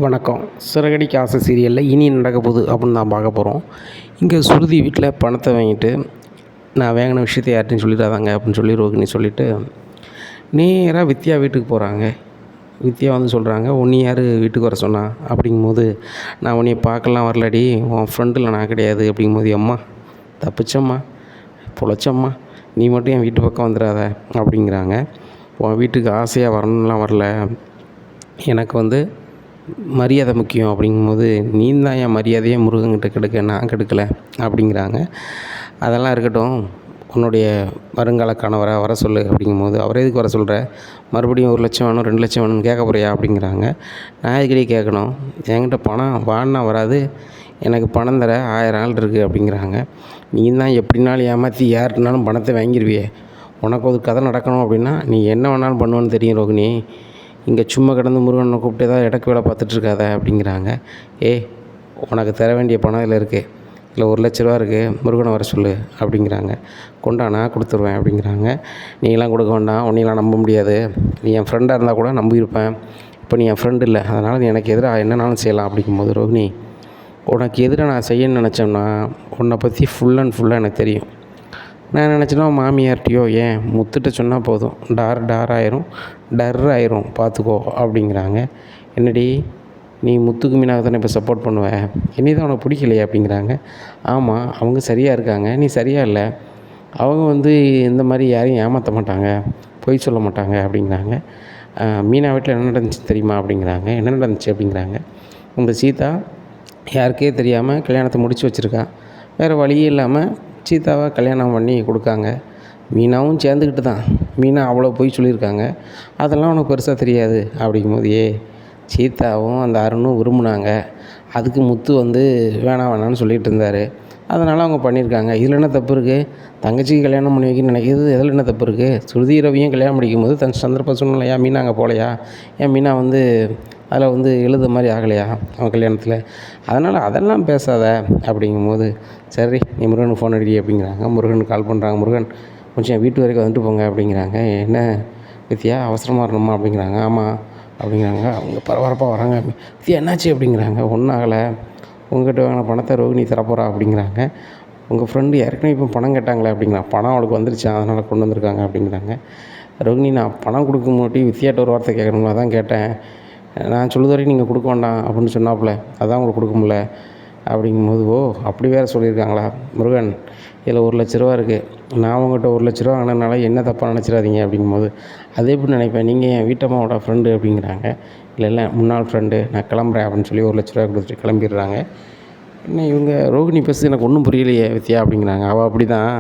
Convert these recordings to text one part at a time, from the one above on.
வணக்கம். சிறகடிக்க ஆசை சீரியலில் இனி நடக்க போகுது அப்படின்னு தான் பார்க்க போகிறோம். இங்கே சுருதி வீட்டில் பணத்தை வாங்கிட்டு, நான் வாங்கின விஷயத்த யார்கிட்டையும் சொல்லிடாதாங்க அப்படின்னு சொல்லி ரோகிணி சொல்லிவிட்டு நேராக வித்யா வீட்டுக்கு போகிறாங்க. வித்யா வந்து சொல்கிறாங்க, உன்னை யார் வீட்டுக்கு வர சொன்னா அப்படிங்கும்போது, நான் உன்னைய பார்க்கலாம் வரலடி, உன் ஃப்ரெண்டில் நான் கிடையாது அப்படிங்கும்போது, அம்மா தப்பிச்சம்மா பொழைச்சம்மா, நீ மட்டும் என் வீட்டு பக்கம் வந்துடாத அப்படிங்கிறாங்க. உன் வீட்டுக்கு ஆசையாக வரணும்லாம் வரல, எனக்கு வந்து மரியாதை முக்கியம் அப்படிங்கும்போது, நீ தான் என் மரியாதையே முருகன்கிட்ட கெடுக்க, நான் கெடுக்கலை அப்படிங்கிறாங்க. அதெல்லாம் இருக்கட்டும், உன்னுடைய வருங்கால கணவரை வர சொல்லு அப்படிங்கும்போது, அவரே எதுக்கு வர சொல்கிற, மறுபடியும் 1,00,000 வேணும் 2,00,000 வேணும்னு கேட்க போறியா அப்படிங்கிறாங்க. நான் எதுக்கடி கேட்கணும், என்கிட்ட பணம் வான்னா வராது, எனக்கு பணம் தர 1000 ஆள் இருக்குது அப்படிங்கிறாங்க. நீ தான் எப்படினாலும் ஏமாற்றி யார்கிட்டனாலும் பணத்தை வாங்கிடுவியே, உனக்கு ஒரு கதை நடக்கணும் அப்படின்னா நீ என்ன வேணாலும் பண்ணுவேன்னு தெரியும் ரோகிணி, இங்கே சும்மா கிடந்து முருகனை கூப்பிட்டு ஏதாவது இடக்கு வேலை பார்த்துட்ருக்காத அப்படிங்கிறாங்க. உனக்கு தர வேண்டிய பணம் இதில் இருக்குது, இல்லை 1,00,000 இருக்குது, முருகனை வர சொல்லு அப்படிங்கிறாங்க. கொண்டா நான் கொடுத்துருவேன் அப்படிங்கிறாங்க. நீங்களாம் கொடுக்க வேண்டாம், உன்னையெல்லாம் நம்ப முடியாது, நீ என் ஃப்ரெண்டாக இருந்தால் கூட நம்பியிருப்பேன், இப்போ நீ என் ஃப்ரெண்டு இல்லை, அதனால் நீ எனக்கு எதிராக என்னன்னாலும் செய்யலாம் அப்படிங்கும்போது, ரோகிணி உனக்கு எதிராக நான் செய்யணும்னு நினச்சோம்னா உன்னை பற்றி ஃபுல் அண்ட் ஃபுல்லாக எனக்கு தெரியும். நான் நினச்சேன்னா மாமியார்ட்டியோ ஏன் முத்துட்ட சொன்னால் போதும், டார் ஆயிரும், டர் ஆயிரும், பார்த்துக்கோ அப்படிங்கிறாங்க. என்னடி நீ முத்துக்கு மீனாக தானே இப்போ சப்போர்ட் பண்ணுவேன், என்னை தான் உனக்கு பிடிக்கலையே அப்படிங்கிறாங்க. ஆமாம், அவங்க சரியாக இருக்காங்க, நீ சரியாக இல்லை, அவங்க வந்து இந்த மாதிரி யாரையும் ஏமாற்ற மாட்டாங்க, பொய் சொல்ல மாட்டாங்க அப்படிங்கிறாங்க. மீனா வீட்டில் என்ன நடந்துச்சு தெரியுமா அப்படிங்கிறாங்க. என்ன நடந்துச்சு அப்படிங்கிறாங்க. உங்கள் சீதா யாருக்கே தெரியாமல் கல்யாணத்தை முடித்து வச்சுருக்கா, வேறு வழியே இல்லாமல் சீதாவை கல்யாணம் பண்ணி கொடுக்காங்க. மீனாவும் சேர்ந்துக்கிட்டு தான், மீனா அவ்வளோ பொய் சொல்லியிருக்காங்க, அதெல்லாம் உனக்கு பெருசாக தெரியாது அப்படிங்கும்போது, சீதாவும் அந்த அருணும் விரும்புனாங்க, அதுக்கு முத்து வந்து வேணான்னு சொல்லிகிட்டு இருந்தார், அதனால் அவங்க பண்ணியிருக்காங்க. இதில் என்ன தப்பு இருக்குது, தங்கச்சிக்கு கல்யாணம் பண்ணி வைக்கணும்னு நினைக்கிறது இதில் என்ன தப்பு இருக்குது, ஸ்ருதி ரவியும் கல்யாணம் பண்ணிக்கும்போது தன் சந்தர்ப்ப சூழ்நிலையா மீனா அங்கே போகலையா, ஏன் மீனா வந்து அதில் வந்து எழுத மாதிரி ஆகலையா அவன் கல்யாணத்தில், அதனால் அதெல்லாம் பேசாத அப்படிங்கும்போது, சரி நீ முருகனுக்கு ஃபோன் அடி அப்படிங்கிறாங்க. முருகனுக்கு கால் பண்ணுறாங்க. முருகன் கொஞ்சம் என் வீட்டு வரைக்கும் வந்துட்டு போங்க அப்படிங்கிறாங்க. என்ன வித்யா அவசரமாக வரணுமா அப்படிங்கிறாங்க. ஆமாம் அப்படிங்கிறாங்க. அவங்க பரபரப்பாக வராங்க. வித்யா என்னாச்சு அப்படிங்கிறாங்க. ஒன்றும் ஆகலை, உங்கள்கிட்ட வாங்கின பணத்தை ரோகிணி தரப்போகிறா அப்படிங்கிறாங்க. உங்கள் ஃப்ரெண்டு ஏற்கனவே இப்போ பணம் கேட்டாங்களே அப்படிங்கிறாங்க. பணம் அவளுக்கு வந்துருச்சு, அதனால் கொண்டு வந்திருக்காங்க அப்படிங்கிறாங்க. ரோகிணி நான் பணம் கொடுக்க மாட்டி வித்யாட்ட ஒரு வார்த்தை கேட்கணுங்களா, தான் கேட்டேன், நான் சொல்லுது வரைக்கும் நீங்கள் கொடுக்க வேண்டாம் அப்படின்னு சொன்னாப்புல, அதான் உங்களுக்கு கொடுக்க முடியல அப்படிங்கும்போது, அப்படி வேறு சொல்லியிருக்காங்களா. முருகன் இதில் 1,00,000 இருக்குது, நான் உங்கள்கிட்ட 1,00,000 வாங்கினதுனால என்ன தப்பாக நினச்சிடாதீங்க அப்படிங்கும்போது, அதே எப்படி நினைப்பேன், நீங்கள் என் வீட்டம்மாவோட ஃப்ரெண்டு அப்படிங்கிறாங்க. இல்லை முன்னாள் ஃப்ரெண்டு, நான் கிளம்புறேன் அப்படின்னு சொல்லி 1,00,000 கொடுத்துட்டு கிளம்பிடுறாங்க. என்ன இவங்க ரோகிணி பேசுறது எனக்கு ஒன்றும் புரியலையே வித்யா அப்படிங்கிறாங்க. அவள் அப்படி தான்,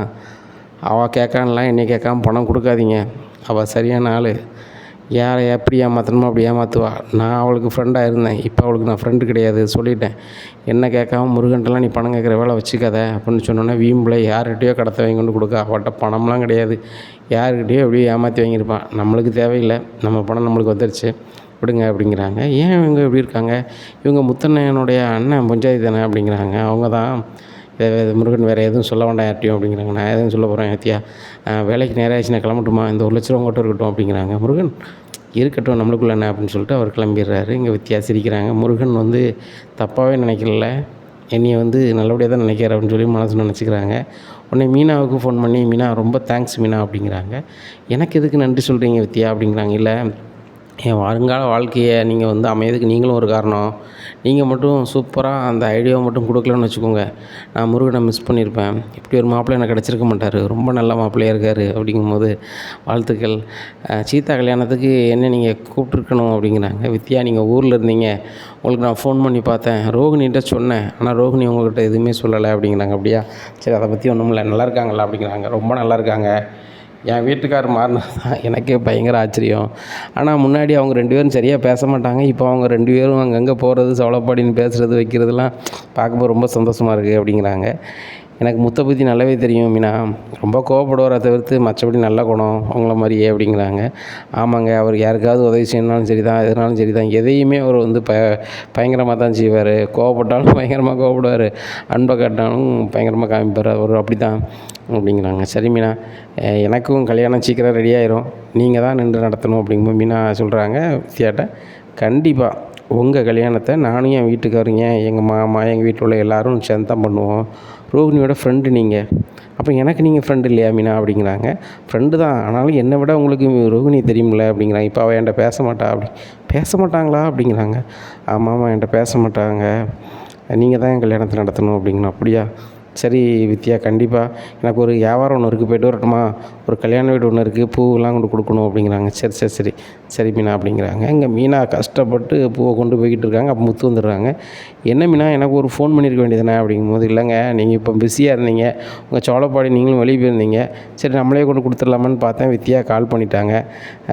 அவள் கேட்கான்லாம் என்னை கேட்காம பணம் கொடுக்காதீங்க, அவள் சரியான ஆள், யாரை எப்படி ஏமாற்றணுமோ அப்படி ஏமாற்றுவா, நான் அவளுக்கு ஃப்ரெண்டாக இருந்தேன், இப்போ அவளுக்கு நான் ஃப்ரெண்டு கிடையாது சொல்லிட்டேன், என்ன கேட்காம முருகன்ட்டெலாம் நீ பணம் கேட்குற வேலை வச்சுக்காத அப்படின்னு சொன்னோன்னே, வீம்பில் யார்கிட்டையோ கடத்தை வாங்கி கொண்டு கொடுக்க, அவள்கிட்ட பணம்லாம் கிடையாது, யார்கிட்டையோ எப்படியோ ஏமாற்றி வாங்கியிருப்பான், நம்மளுக்கு தேவையில்லை, நம்ம பணம் நம்மளுக்கு வந்துருச்சு விடுங்க அப்படிங்கிறாங்க. ஏன் இவங்க எப்படி இருக்காங்க, இவங்க முத்தண்ணனுடைய அண்ணன் பஞ்சாயத்து தானே அப்படிங்கிறாங்க. அவங்க தான் முருகன் வேறு எதுவும் சொல்ல வேண்டாம் யார்ட்டையும் அப்படிங்கிறாங்க. நான் எதுவும் சொல்ல போகிறேன் வித்யா, வேலைக்கு நேரம் ஆச்சு, நான் கிளம்பட்டுமா, இந்த 1,00,000 உங்கள்கிட்ட இருக்கட்டும் அப்படிங்கிறாங்க. முருகன் இருக்கட்டும் நம்மளுக்குள்ள என்ன அப்படின்னு சொல்லிட்டு அவர் கிளம்பிடுறாரு. இங்கே வித்யா சிரிக்கிறாங்க. முருகன் வந்து தப்பாகவே நினைக்கல, என்னையை வந்து நல்லபடியாக தான் நினைக்கிறார் அப்படின்னு சொல்லி மனசு நினச்சிக்கிறாங்க. உடனே மீனாவுக்கு ஃபோன் பண்ணி, மீனா ரொம்ப தேங்க்ஸ் மீனா அப்படிங்கிறாங்க. எனக்கு எதுக்கு நன்றி சொல்கிறீங்க வித்யா அப்படிங்கிறாங்க. இல்லை, என் வருங்கால வாழ்க்கையை நீங்கள் வந்து அமையதுக்கு நீங்களும் ஒரு காரணம், நீங்கள் மட்டும் சூப்பராக அந்த ஐடியாவை மட்டும் கொடுக்கலன்னு வச்சுக்கோங்க, நான் முருகனை மிஸ் பண்ணியிருப்பேன், இப்படி ஒரு மாப்பிள்ளை எனக்கு கிடச்சிருக்க மாட்டார், ரொம்ப நல்ல மாப்பிள்ளையாக இருக்கார் அப்படிங்கும்போது வாழ்த்துக்கள், சீதா கல்யாணத்துக்கு என்ன நீங்கள் கூப்பிட்ருக்கணும் அப்படிங்கிறாங்க. வித்யா நீங்கள் ஊரில் இருந்தீங்க, உங்களுக்கு நான் ஃபோன் பண்ணி பார்த்தேன், ரோகிணிகிட்ட சொன்னேன், ஆனால் ரோகிணி உங்கள்கிட்ட எதுவுமே சொல்லலை அப்படிங்கிறாங்க. அப்படியா, சரி அதை பற்றி ஒன்றும் இல்லை, நல்லா இருக்காங்களா அப்படிங்கிறாங்க. ரொம்ப நல்லா இருக்காங்க, என் வீட்டுக்கார் மாறினது தான் எனக்கே பயங்கர ஆச்சரியம், ஆனால் முன்னாடி அவங்க 2 பேரும் சரியாக பேச மாட்டாங்க, இப்போ அவங்க 2 பேரும் அங்கங்கே போகிறது, சவளப்பாடின்னு பேசுகிறது வைக்கிறதுலாம் பார்க்கும்போது ரொம்ப சந்தோஷமாக இருக்குது அப்படிங்கிறாங்க. எனக்கு முத்தை பற்றி நல்லாவே தெரியும் மீனா, ரொம்ப கோவப்படுவாரை தவிர்த்து மற்றபடி நல்ல குணம் அவங்கள மாதிரியே அப்படிங்கிறாங்க. ஆமாங்க, அவர் யாருக்காவது உதவி செய்யணுனாலும் சரி தான், எதுனாலும் சரி தான், எதையுமே அவர் வந்து பயங்கரமாக தான் செய்வார், கோவப்பட்டாலும் பயங்கரமாக கோவப்படுவார், அன்பை காட்டினாலும் பயங்கரமாக காமிப்பார், அவர் அப்படி தான் அப்படிங்கிறாங்க. சரி மீனா, எனக்கும் கல்யாணம் சீக்கிரம் ரெடி ஆயிரும், நீங்கள் தான் நின்று நடத்தணும் அப்படிங்கும்போது மீனா சொல்கிறாங்க வித்யாட்ட, கண்டிப்பாக உங்கள் கல்யாணத்தை நானும் என் வீட்டுக்காரங்க, எங்கள் மாமா, எங்கள் வீட்டில் உள்ள எல்லோரும் சேர்ந்து தான் பண்ணுவோம். ரோகிணியோட ஃப்ரெண்டு நீங்கள், அப்போ எனக்கு நீங்கள் ஃப்ரெண்டு இல்லையா மீனா அப்படிங்கிறாங்க. ஃப்ரெண்டு தான், ஆனாலும் என்னை விட உங்களுக்கு ரோகிணி தெரியுமில்ல அப்படிங்கிறாங்க. இப்போ அவள் என்கிட்ட பேச மாட்டா பேச மாட்டாங்களா அப்படிங்கிறாங்க. ஆமாம் என்கிட்ட பேச மாட்டாங்க, நீங்கள் தான் என் கல்யாணத்தை நடத்தணும் அப்படிங்கணும். அப்படியா, சரி வித்யா, கண்டிப்பாக எனக்கு ஒரு வியாபாரம் ஒன்று இருக்குது, போய்ட்டு வரட்டுமா, ஒரு கல்யாண வீடு ஒன்று இருக்குது, பூவெல்லாம் கொண்டு கொடுக்கணும் அப்படிங்கிறாங்க. சரி சரி சரி சரி மீனா அப்படிங்கிறாங்க. இங்கே மீனா கஷ்டப்பட்டு பூவை கொண்டு போய்கிட்டு இருக்காங்க. அப்போ முத்து வந்துடுறாங்க. என்ன மீனா, எனக்கு ஒரு ஃபோன் பண்ணியிருக்க வேண்டியதுனே அப்படிங்கும்போது, இல்லைங்க நீங்கள் இப்போ பிஸியாக இருந்தீங்க, உங்கள் சோளப்பாடி நீங்களும் வெளியே போயிருந்தீங்க, சரி நம்மளே கொண்டு கொடுத்துடலாமான்னு பார்த்தேன், வித்யா கால் பண்ணிட்டாங்க,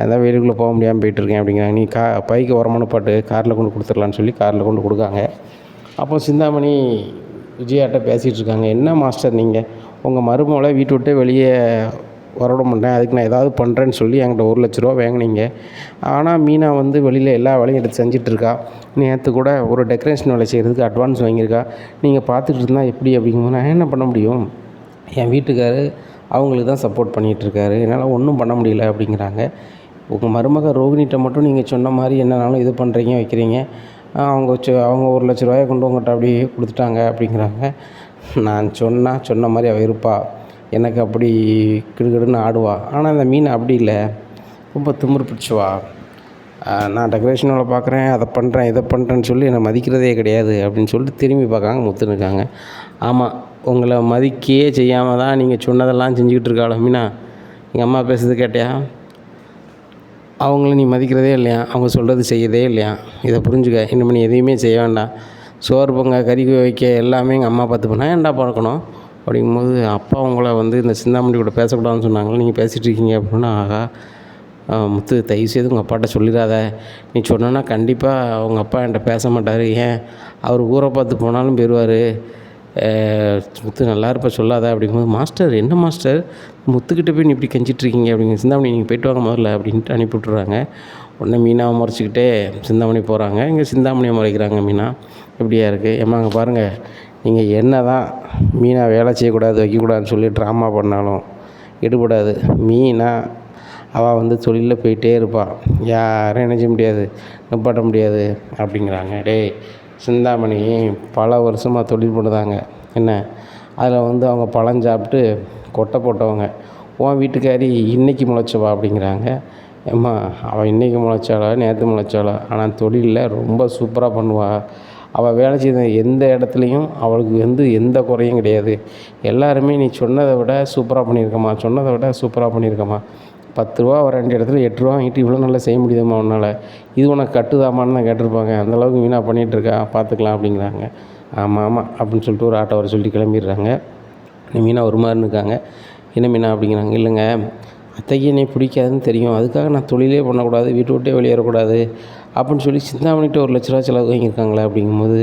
அதான் வெளிக்குள்ளே போக முடியாமல் போயிட்டுருக்கேன் அப்படிங்கிறாங்க. நீ பைக்கு உரமான பாட்டு காரில் கொண்டு கொடுத்துடலான்னு சொல்லி காரில் கொண்டு கொடுக்காங்க. அப்போ சிந்தாமணி விஜயாட்ட பேசிகிட்டு இருக்காங்க. என்ன மாஸ்டர் நீங்கள் உங்கள் மருமகளை வீட்டை விட்டு வெளியே வரவிட மாட்டேன், அதுக்கு நான் ஏதாவது பண்ணுறேன்னு சொல்லி என்கிட்ட 1,00,000 வாங்கினீங்க. ஆனால் மீனா வந்து வெளியில் எல்லா வேலையும் எடுத்து செஞ்சிட்ருக்கா. நேற்று கூட ஒரு டெக்கரேஷன் வேலை செய்கிறதுக்கு அட்வான்ஸ் வாங்கியிருக்கா. நீங்கள் பார்த்துட்டு இருந்தால் எப்படி அப்படிங்கும்போது, நான் என்ன பண்ண முடியும், என் வீட்டுக்காரு அவங்களுக்கு தான் சப்போர்ட் பண்ணிகிட்ருக்காரு, என்னால் ஒன்றும் பண்ண முடியல அப்படிங்கிறாங்க. உங்கள் மருமக ரோகிணிகிட்ட மட்டும் நீங்கள் சொன்ன மாதிரி என்னன்னாலும் இது பண்ணுறீங்க வைக்கிறீங்க, அவங்க 1,00,000 கொண்டு உங்கள்கிட்ட அப்படியே கொடுத்துட்டாங்க அப்படிங்கிறாங்க. நான் சொன்ன மாதிரி அவள் இருப்பா, எனக்கு அப்படி கிடுகிடுன்னு ஆடுவா. ஆனால் இந்த மீன் அப்படி இல்லை, ரொம்ப திமிரு பிடிச்சவா. நான் டெக்கரேஷன் வேலை பார்க்குறேன், அதை பண்ணுறேன் இதை பண்ணுறேன்னு சொல்லி என்னை மதிக்கிறதே கிடையாது அப்படின்னு சொல்லிட்டு திரும்பி பார்க்காங்க. முத்துன்னு இருக்காங்க. ஆமாம், உங்களை மதிக்கையே செய்யாமல் தான் நீங்கள் சொன்னதெல்லாம் செஞ்சுக்கிட்டு இருக்காளோ மீனா, எங்கள் அம்மா பேசுறது கேட்டியா, அவங்கள நீ மதிக்கிறதே இல்லையா, அவங்க சொல்கிறது செய்யதே இல்லையா, இதை புரிஞ்சுக்க. இனிமேல் நீ எதையுமே செய்ய வேண்டாம், சோறு பொங்க கறி வைக்க எல்லாமே எங்கள் அம்மா பார்த்து பண்ணால் ஏன்டா பார்க்கணும் அப்படிங்கும்போது, அப்பா உங்களை வந்து இந்த சிந்தாமணி கூட பேசக்கூடாதுன்னு சொன்னாங்களே, நீங்கள் பேசிகிட்டு இருக்கீங்க அப்படின்னா, ஆகா முத்து தயவுசெய்து உங்கள் அப்பாட்ட சொல்லிடாத, நீ சொன்னோன்னா கண்டிப்பாக உங்கள் அப்பா என்கிட்ட பேச மாட்டார், ஏன் அவர் ஊரை பார்த்து போனாலும் போயிடுவார், முத்து நல்லா இருப்ப சொல்லாத அப்படிங்கும்போது, மாஸ்டர் என்ன மாஸ்டர் முத்துக்கிட்ட போய் நீ இப்படி கெஞ்சிட்ருக்கீங்க அப்படிங்க, சிந்தாமணி நீங்கள் போய்ட்டு வாங்க முதல்ல அப்படின்ட்டு அனுப்பி விட்டுறாங்க. உடனே மீனாவை முறைச்சிக்கிட்டே சிந்தாமணி போகிறாங்க. இங்கே சிந்தாமணியை முறைக்கிறாங்க. மீனா எப்படியா இருக்குது, ஏம்மா அங்கே பாருங்கள், நீங்கள் என்ன தான் மீனா வேலை செய்யக்கூடாது வைக்கக்கூடாதுன்னு சொல்லி ட்ராமா பண்ணாலும் எடுபடாது. மீனா அவள் வந்து தொழிலில் போயிட்டே இருப்பாள், யாரும் என்ன செய்ய முடியாது, நிப்பாட்ட முடியாது அப்படிங்கிறாங்க. டேய் சிந்தாமணி பல வருஷமாக தொழில் பண்ணுதாங்க என்ன, அதில் வந்து அவங்க பழம் சாப்பிட்டு கொட்டை போட்டவங்க. உன் வீட்டுக்காரி இன்றைக்கி முளைச்சவா அப்படிங்கிறாங்க. ஏம்மா அவள் இன்றைக்கி முளைச்சாளா நேற்று முளைச்சாளா, ஆனால் தொழிலில் ரொம்ப சூப்பராக பண்ணுவாள். அவள் வேலை செய்த எந்த இடத்துலையும் அவளுக்கு வந்து எந்த குறையும் கிடையாது. எல்லாருமே நீ சொன்னதை விட சூப்பராக பண்ணியிருக்கம்மா, சொன்னதை விட சூப்பராக பண்ணியிருக்கம்மா. 10 ரூபா வர வேண்டிய இடத்துல 8 ரூபா வாங்கிட்டு இவ்வளோ நல்லா செய்ய முடியுதும்மா உன்னால், இது உனக்கு கட்டுதாமான்னு தான் கேட்டிருப்பாங்க. அந்தளவுக்கு வீணாக பண்ணிகிட்ருக்கா, பார்த்துக்கலாம் அப்படிங்கிறாங்க. ஆமாம் அப்படின்னு சொல்லிட்டு ஒரு ஆட்டோ வர சொல்லி கிளம்பிடுறாங்க. மீனா ஒரு மாதிரி இருக்காங்க. என்ன மீனா அப்படிங்கிறாங்க. இல்லைங்க அத்தைக்கு என்னை பிடிக்காதுன்னு தெரியும், அதுக்காக நான் தொழிலே பண்ணக்கூடாது, வீட்டை விட்டே வெளியேறக்கூடாது அப்படின்னு சொல்லி சிந்தாமணிகிட்ட 1,00,000 செலவு வாங்கியிருக்காங்களே அப்படிங்கும்போது,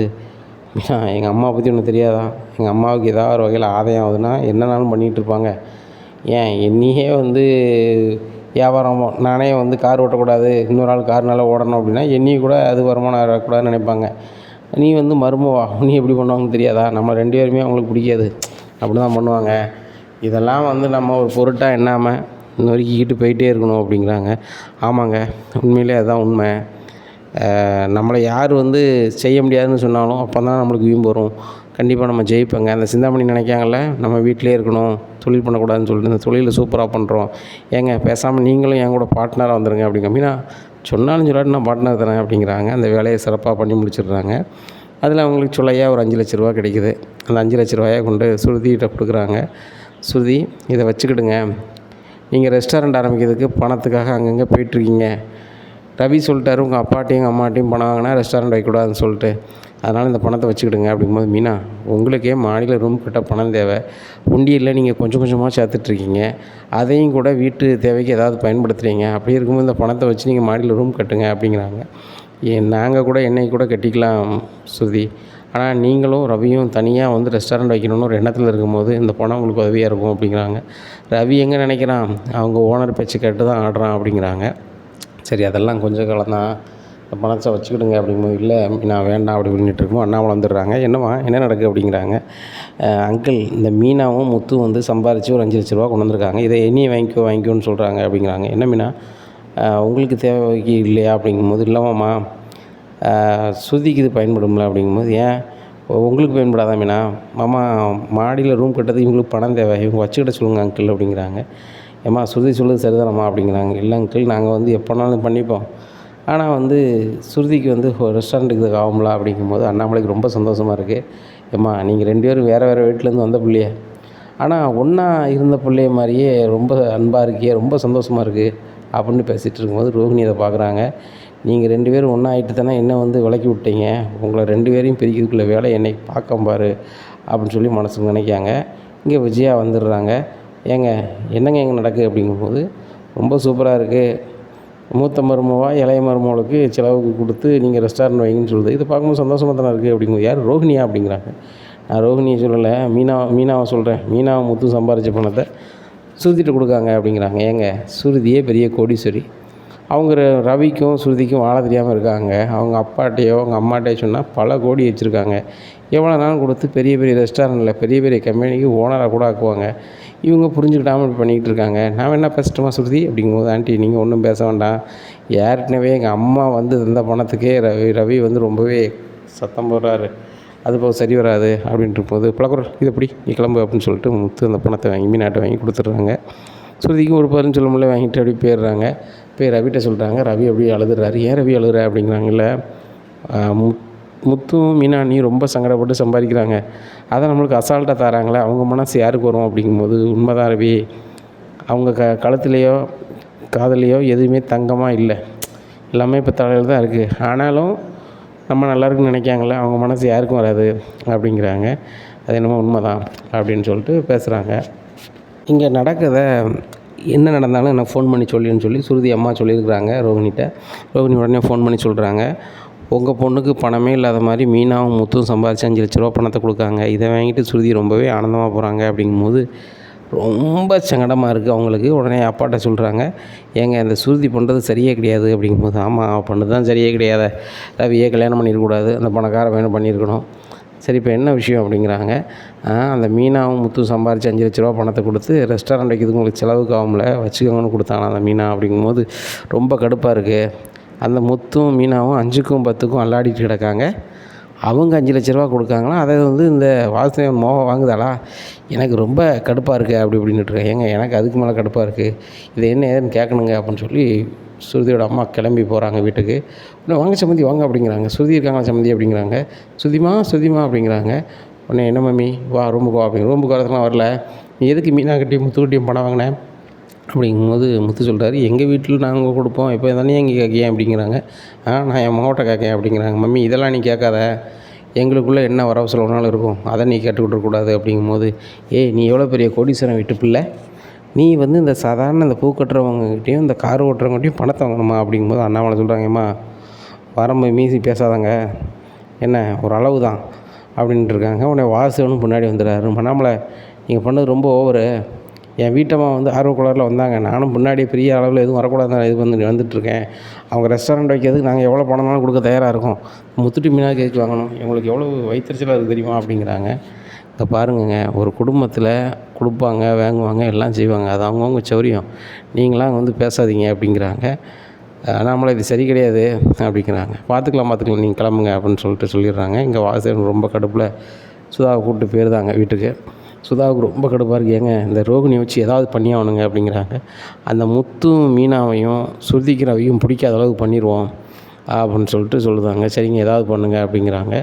மீனா எங்கள் அம்மாவை பற்றி ஒன்று தெரியாதா, எங்கள் அம்மாவுக்கு ஏதாவது ஒரு வகையில் ஆதாயம் ஆகுதுன்னா என்னன்னாலும் பண்ணிகிட்டு இருப்பாங்க. ஏன் என்னையே வந்து வியாபாரம் நானே வந்து கார் ஓட்டக்கூடாது, இன்னொரு ஆள் கார்னால ஓடணும் அப்படின்னா என்னையும் கூட அது வருமானம் வரக்கூடாதுன்னு நினைப்பாங்க. நீ வந்து மருமவா, நீ எப்படி பண்ணுவாங்கன்னு தெரியாதா, நம்ம 2 பேருமே அவங்களுக்கு பிடிக்காது அப்படி தான் பண்ணுவாங்க. இதெல்லாம் வந்து நம்ம ஒரு பொருட்டாக எண்ணாமல் நொறுக்கிக்கிட்டு போயிட்டே இருக்கணும் அப்படிங்கிறாங்க. ஆமாங்க, உண்மையிலே அதுதான் உண்மை. நம்மளை யார் வந்து செய்ய முடியாதுன்னு சொன்னாலும் அப்போ தான் நம்மளுக்கு வீம்பு வரும். கண்டிப்பாக நம்ம ஜெயிப்போங்க. அந்த சிந்தாமணி நினைக்காங்கல்ல, நம்ம வீட்டிலே இருக்கணும், தொழில் பண்ணக்கூடாதுன்னு சொல்லிட்டு இந்த தொழிலில் சூப்பராக பண்ணுறோம், ஏங்க பேசாமல் நீங்களும் என் கூட பார்ட்னராக வந்துடுங்க அப்படிங்க. மீனா சொன்னாலும் சொல்லாட்டி நான் பார்ட்னர் தரேன் அப்படிங்கிறாங்க. அந்த வேலையை சிறப்பாக பண்ணி முடிச்சிடுறாங்க. அதில் அவங்களுக்கு சொல்லையா ஒரு 5,00,000 கிடைக்குது. அந்த 5,00,000 கொண்டு சுருதிகிட்ட கொடுக்குறாங்க. சுருதி இதை வச்சுக்கிடுங்க, நீங்கள் ரெஸ்டாரண்ட் ஆரம்பிக்கிறதுக்கு பணத்துக்காக அங்கங்கே போயிட்டுருக்கீங்க, ரவி சொல்லிட்டாரு உங்கள் அப்பாட்டையும் எங்கள் அம்மாட்டையும் பணம் வாங்கினா ரெஸ்டாரண்ட் வைக்கக்கூடாதுன்னு சொல்லிட்டு, அதனால் இந்த பணத்தை வச்சுக்கிடுங்க அப்படிங்கும்போது, மீனா உங்களுக்கே மாடியில் ரூம் கட்ட பணம் தேவை, உண்டியலில் நீங்கள் கொஞ்சம் கொஞ்சமாக சேர்த்துட்ருக்கீங்க, அதையும் கூட வீட்டு தேவைக்கு ஏதாவது பயன்படுத்துகிறீங்க, அப்படி இருக்கும்போது இந்த பணத்தை வச்சு நீங்கள் மாடியில் ரூம் கட்டுங்க அப்படிங்கிறாங்க. நாங்கள் கூட என்னை கூட கட்டிக்கலாம் சுருதி, ஆனால் நீங்களும் ரவியும் தனியாக வந்து ரெஸ்டாரண்ட் வைக்கணும்னு ஒரு எண்ணத்தில் இருக்கும்போது இந்த பணம் உங்களுக்கு உதவியாக இருக்கும் அப்படிங்கிறாங்க. ரவி எங்கே நினைக்கிறான், அவங்க ஓனர் பேச்சு கேட்டு தான் ஆடுறான் அப்படிங்கிறாங்க. சரி அதெல்லாம் கொஞ்சம் காலம் தான், இந்த பணத்தை வச்சுக்கிடுங்க அப்படிங்கும்போது, இல்லை நான் வேண்டாம் அப்படி பண்ணிகிட்டு இருக்கும்போது அண்ணாமலை வந்துடுறாங்க. என்னம்மா என்ன நடக்குது அப்படிங்கிறாங்க. அங்கிள் இந்த மீனாவும் முத்தும் வந்து சம்பாரித்து ஒரு 5,00,000 கொண்டு வந்திருக்காங்க, இதை என்னையும் வாங்கிக்கோன்னு சொல்கிறாங்க அப்படிங்கிறாங்க. என்ன மீனா உங்களுக்கு தேவைக்கு இல்லையா அப்படிங்கும்போது, இல்லைம்மா ஸ்ருதிக்கு இது பயன்படும்ல அப்படிங்கும்போது, ஏன் உங்களுக்கு பயன்படாதா மீனா? மாமா மாடியில் ரூம் கட்டுறது இவங்களுக்கு பணம் தேவை, இவங்க வச்சுக்கிட சொல்லுங்கள் அங்கிள் அப்படிங்கிறாங்க. ஏம்மா ஸ்ருதி சொல்லுறது சரிதானம்மா அப்படிங்கிறாங்க. இல்லை அங்கிள், நாங்கள் வந்து எப்போனாலும் பண்ணிப்போம், ஆனால் வந்து ஸ்ருதிக்கு வந்து ரெஸ்டாரண்ட்டுக்கு இது ஆகும்ல அப்படிங்கும்போது அண்ணாமலைக்கு ரொம்ப சந்தோஷமாக இருக்குது. ஏம்மா நீங்கள் 2 பேரும் வேறு வேறு வீட்டிலேருந்து வந்த பிள்ளைய, ஆனால் ஒன்றா இருந்த பிள்ளைய மாதிரியே ரொம்ப அன்பாக இருக்கியே, ரொம்ப சந்தோஷமாக இருக்குது அப்படின்னு பேசிகிட்டு இருக்கும்போது ரோகிணி அதை பார்க்குறாங்க. நீங்கள் 2 பேரும் ஒன்றா ஆகிட்டு தானே என்ன வந்து விலக்கி விட்டீங்க, உங்களை 2 பேரையும் பிரிக்கிறதுக்குள்ள வேலை என்னை பார்க்க பாரு அப்படின்னு சொல்லி மனசுக்கு நினைக்காங்க. இங்கே விஜயா வந்துடுறாங்க. ஏங்க என்னங்க எங்கே நடக்குது அப்படிங்கும்போது, ரொம்ப சூப்பராக இருக்குது, மூத்த மருமவா இளைய மருமகளுக்கு செலவுக்கு கொடுத்து நீங்கள் ரெஸ்டாரண்ட் வைங்கன்னு சொல்லுது. இதை பார்க்கும்போது சந்தோஷமாக தானே இருக்குது அப்படிங்கும்போது, யார் ரோகிணியா அப்படிங்கிறாங்க. நான் ரோகிணியை சொல்லலை, மீனாவை சொல்கிறேன். மீனாவை முத்து சம்பாரித்த பணத்தை ஸ்ருதிகிட்ட கொடுக்காங்க அப்படிங்கிறாங்க. ஏங்க ஸ்ருதியே பெரிய கோடீஸ்வரி, அவங்க ரவிக்கும் ஸ்ருதிக்கும் வாழ தெரியாமல் இருக்காங்க. அவங்க அப்பாட்டையோ அவங்க அம்மாட்டையோ சொன்னால் பல கோடி வச்சுருக்காங்க. எவ்வளோ நாள் கொடுத்து பெரிய பெரிய ரெஸ்டாரண்ட்டில் பெரிய பெரிய கம்பெனிக்கு ஓனராக கூட ஆக்குவாங்க. இவங்க புரிஞ்சுக்கிட்டாமல் இப்படி பண்ணிக்கிட்டு இருக்காங்க. நான் என்ன பேசட்டுமா ஸ்ருதி அப்படிங்கும்போது, ஆண்டி நீங்கள் ஒன்றும் பேச வேண்டாம், ஏற்கனவே எங்கள் அம்மா வந்து தந்த பணத்துக்கே ரவி வந்து ரொம்பவே சத்தம் போடுறாரு, அது போக சரி வராது அப்படின்ட்டு போது, பழக்குறோம் இது எப்படி நீ கிளம்பு அப்படின்னு சொல்லிட்டு முத்து அந்த பணத்தை வாங்கி மீனாட்டை வாங்கி கொடுத்துட்றாங்க. ஸ்ருதிக்கு ஒரு பதிலும் சொல்ல முடியல, வாங்கிட்டு அப்படியே போயிடுறாங்க. போய் ரவிட்ட சொல்கிறாங்க. ரவி அப்படியே அழுதுறாரு. ஏன் ரவி அழுகுற அப்படிங்கிறாங்கல்ல. முத்தும் மீனா நீ ரொம்ப சங்கடப்பட்டு சம்பாதிக்கிறாங்க, அதை நம்மளுக்கு அசால்ட்டாக தராங்களே, அவங்க மனசு யாருக்கு வரும் அப்படிங்கும்போது, உண்மைதான் ரவி, அவங்க கழுத்துலேயோ காதலையோ எதுவுமே தங்கமாக இல்லை, எல்லாமே இப்போ தலையில் தான் இருக்குது. ஆனாலும் நம்ம நல்லா இருக்குன்னு நினைக்காங்களே, அவங்க மனசு யாருக்கும் வராது அப்படிங்கிறாங்க. அது என்னமோ உண்மைதான் அப்படின்னு சொல்லிட்டு பேசுகிறாங்க. இங்கே நடக்கிறத என்ன நடந்தாலும் எனக்கு ஃபோன் பண்ணி சொல்லின்னு சொல்லி ஸ்ருதி அம்மா சொல்லியிருக்கிறாங்க ரோகிணிகிட்ட. ரோகிணி உடனே ஃபோன் பண்ணி சொல்கிறாங்க, உங்கள் பொண்ணுக்கு பணமே இல்லாத மாதிரி மீனாவும் முத்தும் சம்பாதிச்சு 5 லட்ச ரூபா பணத்தை கொடுக்காங்க, இதை வாங்கிட்டு ஸ்ருதி ரொம்பவே ஆனந்தமாக போகிறாங்க அப்படிங்கும்போது ரொம்ப சங்கடமாக இருக்குது அவங்களுக்கு. உடனே அப்பாட்ட சொல்கிறாங்க, ஏங்க இந்த ஸ்ருதி பண்ணுறது சரியே கிடையாது அப்படிங்கும்போது, ஆமாம் அவள் பண்ணுறது தான் சரியே கிடையாது, ரவியே கல்யாணம் பண்ணியிருக்கக்கூடாது, அந்த பணக்கார வேணும் பண்ணியிருக்கணும், சரி இப்போ என்ன விஷயம் அப்படிங்கிறாங்க. அந்த மீனாவும் முத்து சம்பாரித்து 5 லட்ச ரூபா பணத்தை கொடுத்து ரெஸ்டாரண்ட் வைக்கிறதுக்கு உங்களுக்கு செலவுக்கு ஆகும்ல, வச்சுக்கோங்கன்னு கொடுத்தாங்க அந்த மீனா அப்படிங்கும்போது ரொம்ப கடுப்பாக இருக்குது. அந்த முத்தும் மீனாவும் 5க்கும் 10க்கும் அல்லாடிட்டு கிடக்காங்க. அவங்க 5 லட்ச ரூபா கொடுக்காங்களா, அதை வந்து இந்த வாசுதேவன் மோகம் வாங்குதாளா, எனக்கு ரொம்ப கடுப்பாக இருக்குது அப்படி இப்படின்னுட்டுருக்கேன். ஏங்க எனக்கு அதுக்கு மேலே கடுப்பாக இருக்குது, இது என்ன ஏதுன்னு கேட்கணுங்க அப்படின்னு சொல்லி ஸ்ருதியோட அம்மா கிளம்பி போகிறாங்க வீட்டுக்கு. உடனே வாங்க சம்மந்தி வாங்க அப்படிங்கிறாங்க. ஸ்ருதி இருக்காங்களா சம்மந்தி அப்படிங்கிறாங்க. ஸ்ருதிமா அப்படிங்கிறாங்க. உடனே என்ன மம்மி வா ரூமுக்கு வா அப்படிங்க. ரூமுக்கு வரதுலாம் வரல, நீ எதுக்கு மீனாக்கிட்டையும் முத்துக்கிட்டையும் பணம் வாங்கினேன் அப்படிங்கும்போது முத்து சொல்கிறாரு, எங்கள் வீட்டில் நாங்கள் கொடுப்போம், இப்போ தானே இங்கே கேட்கேன் அப்படிங்கிறாங்க. நான் என் மகட்ட கேட்கேன் அப்படிங்கிறாங்க. மம்மி இதெல்லாம் நீ கேட்காத, எங்களுக்குள்ளே என்ன வரவு செலவுனாலும் இருக்கும், அதை நீ கேட்டுக்கிட்டுருக்கூடாது அப்படிங்கும்போது, ஏய் நீ எவ்வளோ பெரிய கோடீஸ்வரன் வீட்டு பிள்ளை, நீ வந்து இந்த சாதாரண இந்த பூ கட்டுறவங்ககிட்டையும் இந்த கார் ஓட்டுறவங்ககிட்டையும் பணத்தை வாங்கணுமா அப்படிங்கும்போது அண்ணாமலை சொல்கிறாங்கம்மா வரம்பு மீசி பேசாதங்க, என்ன ஒரு அளவு தான் அப்படின்ட்டு இருக்காங்க. உடனே வாசுவனும் பின்னாடி வந்துடுறாரு. அண்ணாமலை நீங்கள் பண்ணது ரொம்ப ஓவரு, என் வீட்டம்மா வந்து ஆர்வக்குளாரில் வந்தாங்க, நானும் முன்னாடி பெரிய அளவில் எதுவும் வரக்கூடாது இது வந்துட்டுருக்கேன், அவங்க ரெஸ்டாரண்ட் வைக்கிறதுக்கு நாங்கள் எவ்வளோ பணம்னாலும் கொடுக்க தயாராக இருக்கோம், முத்துட்டு மீனாக கேட்டு வாங்கணும், எங்களுக்கு எவ்வளோ வயிற்றுச்சலாக இருக்குது தெரியுமா அப்படிங்கிறாங்க. இங்கே பாருங்கங்க, ஒரு குடும்பத்தில் கொடுப்பாங்க வாங்குவாங்க எல்லாம் செய்வாங்க, அது அவங்கவுங்க சௌரியம், நீங்களாம் வந்து பேசாதீங்க அப்படிங்கிறாங்க. அண்ணாமலை இது சரி கிடையாது அப்படிங்கிறாங்க. பார்த்துக்கலாம் நீங்கள் கிளம்புங்க அப்படின்னு சொல்லிட்டு சொல்லிடுறாங்க. இங்கே வாசுதேவன் ரொம்ப கடுப்பில் சுதாவை கூப்பிட்டு போயிருந்தாங்க வீட்டுக்கு. சுதாவுக்கு ரொம்ப கடுப்பாக இருக்குது, ஏங்க இந்த ரோகிணியை வச்சு ஏதாவது பண்ணி ஆகணுங்க அப்படிங்கிறாங்க. அந்த முத்தும் மீனாவையும் ஸ்ருதிக்கு ரவியும் பிடிக்காத அளவுக்கு பண்ணிடுவோம் அப்படின்னு சொல்லிட்டு சொல்லுதாங்க. சரிங்க ஏதாவது பண்ணுங்க அப்படிங்கிறாங்க.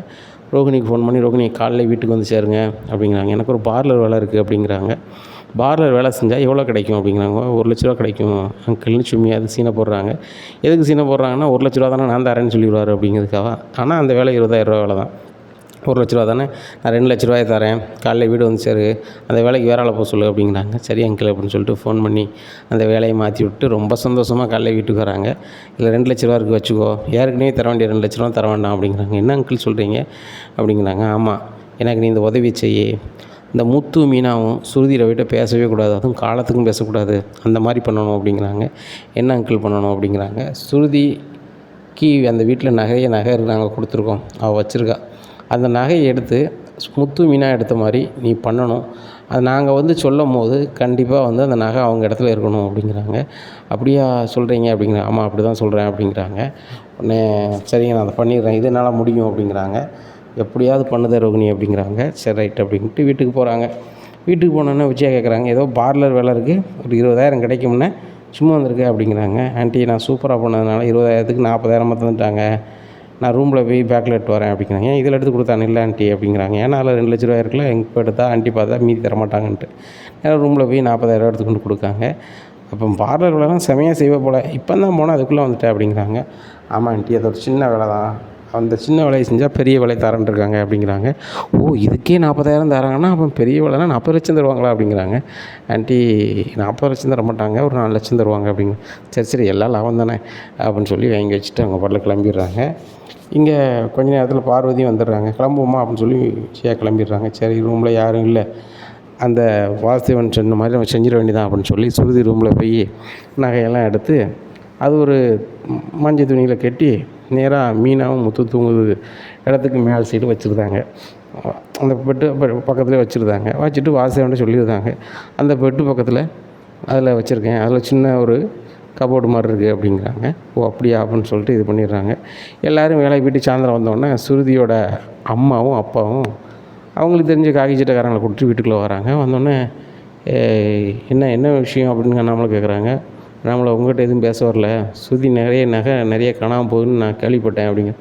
ரோகிணிக்கு ஃபோன் பண்ணி, ரோகிணி காலையில் வீட்டுக்கு வந்து சேருங்க அப்படிங்கிறாங்க. எனக்கு ஒரு பார்லர் வேலை இருக்குது அப்படிங்கிறாங்க. பார்லர் வேலை செஞ்சால் எவ்வளோ கிடைக்கும் அப்படிங்கிறாங்க. 1 லட்ச ரூபா கிடைக்கும் அங்கிள்னு சும்மி அது சீனை போடுறாங்க. எதுக்கு சீனை போடுறாங்கன்னா, 1 லட்ச ரூபா தானே நான் தரேன்னு சொல்லிடுவார் அப்படிங்கிறதுக்காக. ஆனால் அந்த வேலை 20,000 ரூபா வேலை தான். 1 லட்ச ரூபா தானே, நான் 2 லட்ச ரூபாயை தரேன், காலையில் வீடு வந்து சேரு, அந்த வேலைக்கு வேற ஆளை போக சொல்லு அப்படிங்கிறாங்க. சரி அங்கிள் அப்படின்னு சொல்லிட்டு ஃபோன் பண்ணி அந்த வேலையை மாற்றி விட்டு ரொம்ப சந்தோஷமாக காலையில் வீட்டுக்கு வராங்க. இல்லை 2 லட்ச ரூபா இருக்குது வச்சுக்கோ, ஏற்கனவே தர வேண்டிய 2 லட்ச ரூபா தர வேண்டாம் அப்படிங்கிறாங்க. என்ன அங்கிள் சொல்கிறீங்க அப்படிங்கிறாங்க. ஆமாம், எனக்கு நீ இந்த உதவி செய்யி, இந்த முத்து மீனாவும் ஸ்ருதி ரவிட்ட பேசவே கூடாது, அதுவும் காலத்துக்கும் பேசக்கூடாது, அந்த மாதிரி பண்ணணும் அப்படிங்கிறாங்க. என்ன அங்கிள் பண்ணணும் அப்படிங்கிறாங்க. ஸ்ருதிக்கு அந்த வீட்டில் நகை நாங்கள் கொடுத்துருக்கோம், அவள் வச்சுருக்கா, அந்த நகையை எடுத்து முத்து மீனா எடுத்த மாதிரி நீ பண்ணணும். அது நாங்கள் வந்து சொல்லும்போது கண்டிப்பாக வந்து அந்த நகை அவங்க இடத்துல இருக்கணும் அப்படிங்கிறாங்க. அப்படியா சொல்கிறீங்க அப்படிங்கிறாங்க. ஆமாம் அப்படி தான் சொல்கிறேன் அப்படிங்கிறாங்க. உடனே சரிங்க நான் அதை பண்ணிடுறேன், இது என்னால் முடியும் அப்படிங்கிறாங்க. எப்படியாவது பண்ணுதே ரோகிணி அப்படிங்கிறாங்க. சரி ரைட் அப்படின்ட்டு வீட்டுக்கு போகிறாங்க. வீட்டுக்கு போனோன்னே விஜயா கேட்குறாங்க, ஏதோ பார்லர் வேலை இருக்குது, ஒரு 20,000 கிடைக்கும்னே சும்மா வந்திருக்கேன் அப்படிங்கிறாங்க. ஆண்டி நான் சூப்பராக பண்ணதுனால 20,000த்துக்கு 40,000 தந்துட்டாங்க, நான் ரூமில் போய் பேக்கில் எடுத்து வரேன் அப்படிங்கிறாங்க. ஏன் இதில் எடுத்து கொடுத்தானே இல்லை ஆண்டி அப்படிங்கிறாங்க. ஏன்னா அதில் 2 லட்ச ரூபா இருக்குல்ல, எங்கே போய் எடுத்தால் ஆண்டி பார்த்தா மீதி தரமாட்டாங்கன்ட்டு ஏன்னா ரூமில் போய் 40,000 எடுத்து கொண்டு கொடுக்காங்க. அப்போ பார்லர் வேலைலாம் செமையாக செய்வ போல், இப்போ தான் போனால் அதுக்குள்ளே வந்துட்டேன் அப்படிங்கிறாங்க. ஆமாம் ஆண்டி அது ஒரு சின்ன வேலை தான், அந்த சின்ன வேலையை செஞ்சால் பெரிய வேலை தரேன்ருக்காங்க அப்படிங்கிறாங்க. ஓ இதுக்கே 40,000 தராங்கன்னா அப்போ பெரிய வேலைனா 40 லட்சம் தருவாங்களா அப்படிங்கிறாங்க. ஆண்டி 40 லட்சம் தர மாட்டாங்க, ஒரு 4 லட்சம் தருவாங்க அப்படிங்க. சரி சரி எல்லாம் லாபம் தானே அப்படின்னு சொல்லி வாங்கி வச்சுட்டு அவங்க பாட்டில் கிளம்பிடுறாங்க. இங்கே கொஞ்ச நேரத்தில் பார்வதியும் வந்துடுறாங்க. கிளம்புவோமா அப்படின்னு சொல்லி கிளம்பிடுறாங்க. சரி ரூமில் யாரும் இல்லை, அந்த வாசுதேவன் சொன்ன மாதிரி நம்ம செஞ்சிட வேண்டியதான் அப்படின்னு சொல்லி சுருதி ரூமில் போய் நகையெல்லாம் எடுத்து அது ஒரு மஞ்சள் துணியில் கட்டி நேராக மீனாவும் முத்து தூங்குது இடத்துக்கு மேல் சைடு வச்சுருந்தாங்க. அந்த பெட்டு பக்கத்தில் வச்சுருந்தாங்க. வச்சுட்டு வாசுதேவன்ட்ட சொல்லியிருந்தாங்க, அந்த பெட்டு பக்கத்தில் அதில் வச்சுருக்கேன், அதில் சின்ன ஒரு கபோர்டு மாதிரி இருக்குது அப்படிங்கிறாங்க. ஓ அப்படியா அப்படின்னு சொல்லிட்டு இது பண்ணிடுறாங்க. எல்லோரும் வேலைக்கு போய்ட்டு சாயந்தரம் வந்தோடனே சுருதியோட அம்மாவும் அப்பாவும் அவங்களுக்கு தெரிஞ்ச காக்கி சட்டைக்காரங்களை கூப்பிட்டு வீட்டுக்குள்ளே வராங்க. வந்தோடனே என்ன விஷயம் அப்படின்னு நம்மளை கேட்குறாங்க. நம்மளை உங்கள்கிட்ட எதுவும் பேச வரல, சுருதி நிறைய காணாமல் போகுதுன்னு நான் கேள்விப்பட்டேன் அப்படிங்க.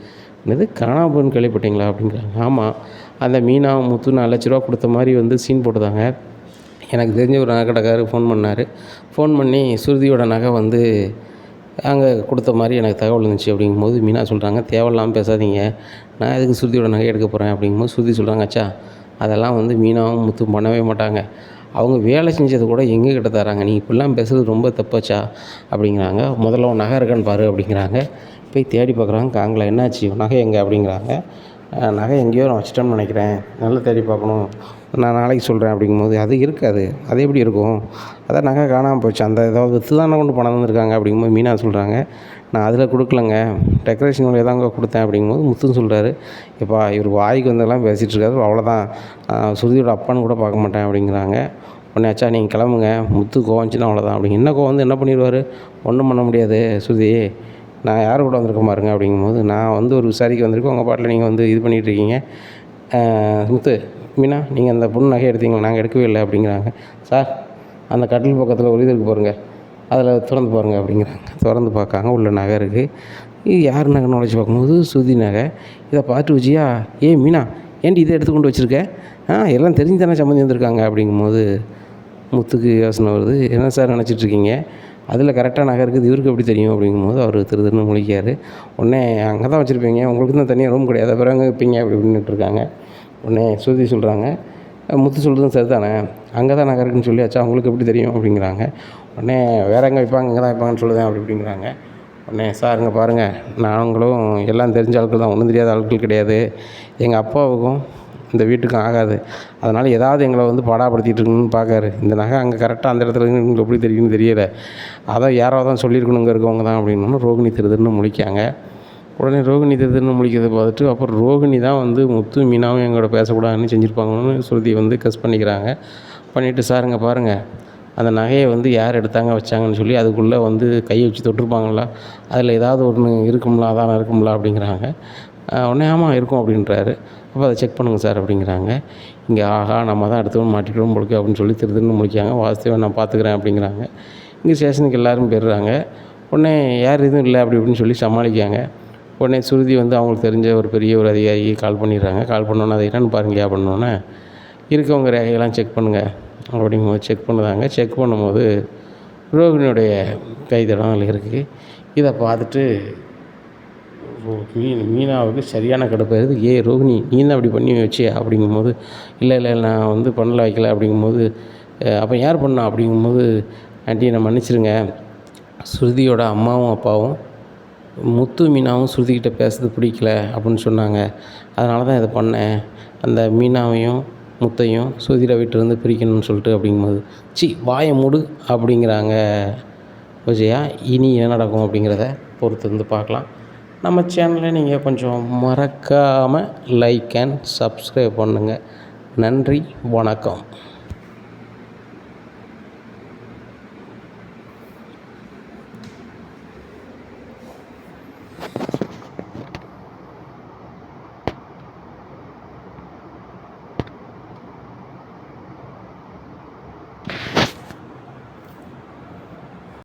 என்னது காணாமல் போகுதுன்னு கேள்விப்பட்டீங்களா அப்படிங்கிறாங்க. ஆமாம் அந்த மீனா முத்து 4 லட்ச ரூபா கொடுத்த மாதிரி வந்து சீன் போட்டுதாங்க. எனக்கு தெரிஞ்ச ஒரு நகை கடைக்காரர் ஃபோன் பண்ணார். ஃபோன் பண்ணி சுருதியோட நகை வந்து அங்கே கொடுத்த மாதிரி எனக்கு தகவல் இருந்துச்சு அப்படிங்கும்போது மீனா சொல்கிறாங்க, தேவையில்லாமல் பேசாதீங்க, நான் எதுக்கு சுருதியோட நகை எடுக்க போகிறேன் அப்படிங்கும்போது சுருதி சொல்கிறாங்க, அச்சா அதெல்லாம் வந்து மீனாவும் முத்தும் பண்ணவே மாட்டாங்க, அவங்க வேலை செஞ்சது கூட எங்ககிட்ட தராங்க, நீ இப்படிலாம் பேசுகிறது ரொம்ப தப்பாச்சா அப்படிங்கிறாங்க. முதல்ல உன் நகை இருக்கான்னு பாரு அப்படிங்கிறாங்க. போய் தேடி பார்க்குறாங்க, காங்கல என்னாச்சு நகை எங்கே அப்படிங்கிறாங்க. நகை எங்கேயோ நான் வச்சிட்டோம்னு நினைக்கிறேன், நல்லா தேடி பார்க்கணும், நான் நாளைக்கு சொல்கிறேன் அப்படிங்கும்போது அது இருக்காது, அது எப்படி இருக்கும், அதான் நகை காணாமல் போச்சு, அந்த ஏதாவது விற்று தானே கொண்டு பணம் வந்திருக்காங்க அப்படிங்கும்போது மீனா சொல்கிறாங்க, நான் அதில் கொடுக்கலங்க, டெக்கரேஷன் வேலையை தாங்க கொடுத்தேன் அப்படிங்கும்போது முத்துன்னு சொல்கிறாரு, எப்பா இவர் வாய்க்கு வந்தெல்லாம் பேசிகிட்டு இருக்காரு, அவ்வளோதான், சுருதியோட அப்பான்னு கூட பார்க்க மாட்டேன் அப்படிங்கிறாங்க. உடனே ஆச்சா நீங்கள் கிளம்புங்க, முத்து கோவஞ்சுன்னா அவ்வளோதான் அப்படிங்க. என்ன கோவம் வந்து என்ன பண்ணிடுவார், ஒன்றும் பண்ண முடியாது சுருதி, நான் யார் கூட வந்திருக்க பாருங்க அப்படிங்கும்போது, நான் வந்து ஒரு விசாரிக்க வந்திருக்கேன், உங்கள் பாட்டில் நீங்கள் வந்து இது பண்ணிகிட்ருக்கீங்க, முத்து மீனா நீங்கள் அந்த பொண்ணு நகை எடுத்தீங்களா, நாங்கள் எடுக்கவே இல்லை அப்படிங்கிறாங்க. சார் அந்த கட்டில் பக்கத்தில் ஒரு இது இருக்குது பாருங்கள், அதில் திறந்து பாருங்கள் அப்படிங்கிறாங்க. திறந்து பார்க்காங்க, உள்ள நகை இருக்குது. இது யார் நகை நுழைச்சி பார்க்கும்போது சுருதி நகை. இதை பார்த்து விஜயா, மீனா ஏன்டி இதை எடுத்து கொண்டு வச்சுருக்க, எல்லாம் தெரிஞ்சு தானே சம்மந்தி வந்திருக்காங்க அப்படிங்கும்போது முத்துக்கு யோசனை வருது, என்ன சார் நினச்சிட்ருக்கீங்க, அதில் கரெக்டாக நகை இருக்குது, இவருக்கு எப்படி தெரியும் அப்படிங்கும்போது அவர் திருன்னு முழிக்கார். உடனே அங்கே தான் வச்சுருப்பீங்க, உங்களுக்கு தான் தனியாக ரூம் கிடையாது, அப்புறம் எங்கே வைப்பீங்க அப்படி இப்படின்னுட்டுருக்காங்க. உடனே சுருதி சொல்கிறாங்க, முத்து சொல்கிறதும் சரி தானே, அங்கே தான் நகை இருக்குன்னு சொல்லியாச்சா, அவங்களுக்கு எப்படி தெரியும் அப்படிங்கிறாங்க. உடனே வேறு எங்கே வைப்பாங்க, இங்கே தான் வைப்பாங்கன்னு சொல்லுவேன் அப்படி இப்படிங்கிறாங்க. உடனே சார் இங்கே பாருங்கள், நாங்களும் எல்லாம் தெரிஞ்ச ஆட்கள் தான், ஒன்றும் தெரியாத ஆட்கள் கிடையாது, எங்கள் அப்பாவுக்கும் இந்த வீட்டுக்கும் ஆகாது, அதனால் ஏதாவது எங்களை வந்து பாடாப்படுத்திட்டு இருக்குன்னு பார்க்காரு, இந்த நகை அங்கே கரெக்டாக அந்த இடத்துல உங்களுக்கு எப்படி தெரியும்னு தெரியலை, அதான் யாரோ தான் சொல்லியிருக்கணுங்க இருக்கவங்க தான் அப்படின்னு ரோகிணி திருன்னு முழிக்காங்க. உடனே ரோகிணி திருன்னு முழிக்கிறத பார்த்துட்டு அப்புறம் ரோகிணி தான் வந்து முத்து மீனாவும் எங்களோட பேசக்கூடாதுன்னு செஞ்சுருப்பாங்கன்னு சுருதி வந்து கஸ் பண்ணிக்கிறாங்க. பண்ணிவிட்டு சாருங்க பாருங்கள், அந்த நகையை வந்து யார் எடுத்தாங்க வச்சாங்கன்னு சொல்லி அதுக்குள்ளே வந்து கையை வச்சு தொட்டிருப்பாங்களா, அதில் ஏதாவது ஒன்று இருக்கும்ல, அதான் இருக்கும்ல அப்படிங்கிறாங்க. உடனே ஆமாம் இருக்கும் அப்படின்றாரு. அப்போ அதை செக் பண்ணுங்கள் சார் அப்படிங்கிறாங்க. இங்கே ஆஹா நம்ம தான் எடுத்துக்கணும் மாட்டிக்கிறோம் பொழுது அப்படின்னு சொல்லி திருன்னு முடிக்காங்க. வாசுதேவன் நான் பார்த்துக்கிறேன் அப்படிங்கிறாங்க. இங்கே ஸ்டேஷனுக்கு எல்லோரும் போயிடுறாங்க. உடனே யார் எதுவும் இல்லை அப்படி இப்படின்னு சொல்லி சமாளிக்காங்க. உடனே சுருதி வந்து அவங்களுக்கு தெரிஞ்ச ஒரு பெரிய ஒரு அதிகாரி கால் பண்ணிடுறாங்க. கால் பண்ணோன்னே அதை என்னென்னு பாருங்கயா பண்ணோன்னே, இருக்கவங்க ரேகையெல்லாம் செக் பண்ணுங்கள் அப்படிங்கும்போது செக் பண்ணுறாங்க. செக் பண்ணும்போது ரோகிணியுடைய கைத்தடம் அதில் இருக்குது. இதை பார்த்துட்டு மீனாவுக்கு சரியான கடுப்பாயிருது. ரோகிணி நீ தான் அப்படி பண்ணி வச்சியா அப்படிங்கும்போது, இல்லை நான் வந்து பண்ணல வைக்கல அப்படிங்கும்போது, அப்போ யார் பண்ணா அப்படிங்கும்போது, ஆண்டி என்னை மன்னிச்சிருங்க, சுருதியோட அம்மாவும் அப்பாவும் முத்து மீனாவும் சுருதிக்கிட்ட பேசுறது பிடிக்கல அப்படின்னு சொன்னாங்க, அதனால தான் இதை பண்ணேன், அந்த மீனாவையும் முத்தையும் சுருதியோட வீட்டிலேருந்து பிரிக்கணும்னு சொல்லிட்டு அப்படிங்கும்போது, வாயை மூடு அப்படிங்கிறாங்க விஜயா. இனி என்ன நடக்கும் அப்படிங்கிறத பொறுத்து இருந்து பார்க்கலாம். நம்ம சேனலை நீங்கள் கொஞ்சம் மறக்காமல் லைக் அண்ட் சப்ஸ்கிரைப் பண்ணுங்கள். நன்றி, வணக்கம்.